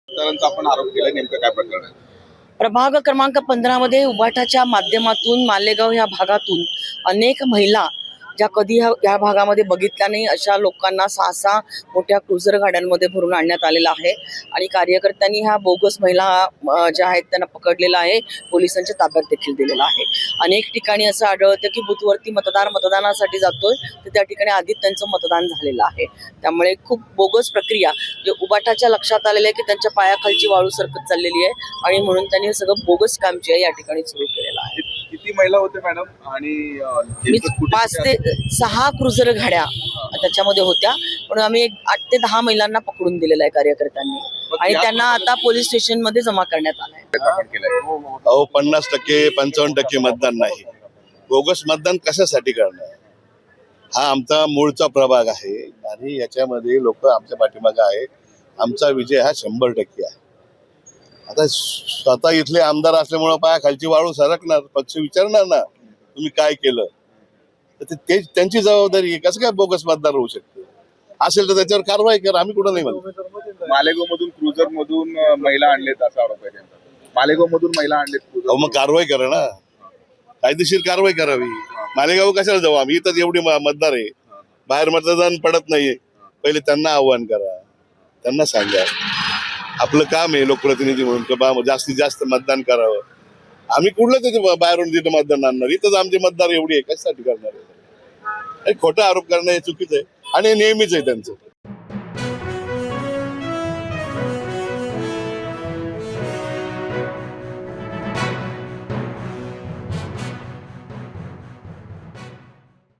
त्यांचा आपण आरोप केला, नेमकं काय प्रकरण आहे? प्रभाग क्रमांक 15 मध्ये उबाठाच्या माध्यमातून मालेगाव या भागातून अनेक महिला ज्या कधी या भागामध्ये बघितल्या नाही अशा लोकांना 6 मोठ्या क्रुझर गाड्यांमध्ये भरून आणण्यात आलेला आहे आणि कार्यकर्त्यांनी ह्या बोगस महिला ज्या आहेत त्यांना पकडलेला आहे, पोलिसांच्या ताब्यात देखील दिलेला आहे. अनेक ठिकाणी असं आढळतं की बूथवरती मतदानासाठी जातोय तर त्या ठिकाणी आधीच त्यांचं मतदान झालेलं आहे. त्यामुळे खूप बोगस प्रक्रिया जे उबाठाच्या लक्षात आलेलं आहे की त्यांच्या पायाखालची वाळू सरकत चाललेली आहे आणि म्हणून त्यांनी सगळं बोगस काम जे आहे या ठिकाणी सुरू केलेलं आहे. किती महिला होते मॅडम आणि मी 5 ते 6 क्रुझर गाड्या त्याच्यामध्ये होत्या, पण आम्ही 8 ते 10 महिलांना पकडून दिलेलं आहे कार्यकर्त्यांनी आणि त्यांना आता पोलीस स्टेशन मध्ये जमा करण्यात आलंय. आपण केलंय? अहो 50% 55% मतदान नाही. बोगस मतदान कशासाठी करणार? हा आमचा मूळचा प्रभाग आहे आणि याच्यामध्ये लोक आमच्या पाठीमागे आहे. आमचा विजय हा 100% आहे. आता स्वतः इथले आमदार असल्यामुळे पायाखालची वाळू सरकणार, पक्ष विचारणार ना तुम्ही काय केलं, तर ते त्यांची जबाबदारी आहे. कसं काय बोगस मतदार होऊ शकते? असेल तर त्याच्यावर कारवाई करा, आम्ही कुठं नाही म्हणतो. मालेगाव मधून क्रुझर मधून महिला आणलेत असा आरोप आहे त्यांचा. मालेगाव मधून महिला आणलेत अहो मग कारवाई करा ना, कायदेशीर कारवाई करावी. मालेगाव कशाला जाऊ आम्ही? इथं एवढे मतदार आहे, बाहेर मतदान पडत नाहीये. पहिले त्यांना आव्हान करा, त्यांना सांगा आपलं काम आहे लोकप्रतिनिधी म्हणून की बा जास्तीत जास्त मतदान करावं. आम्ही कुठलं तिथे बाहेरून तिथं मतदान आणणार? इथंच आमचे मतदार एवढी आहे, कशासाठी करणार आहे? खोटा आरोप करणं हे चुकीचं आहे आणि नेहमीच आहे त्यांचं.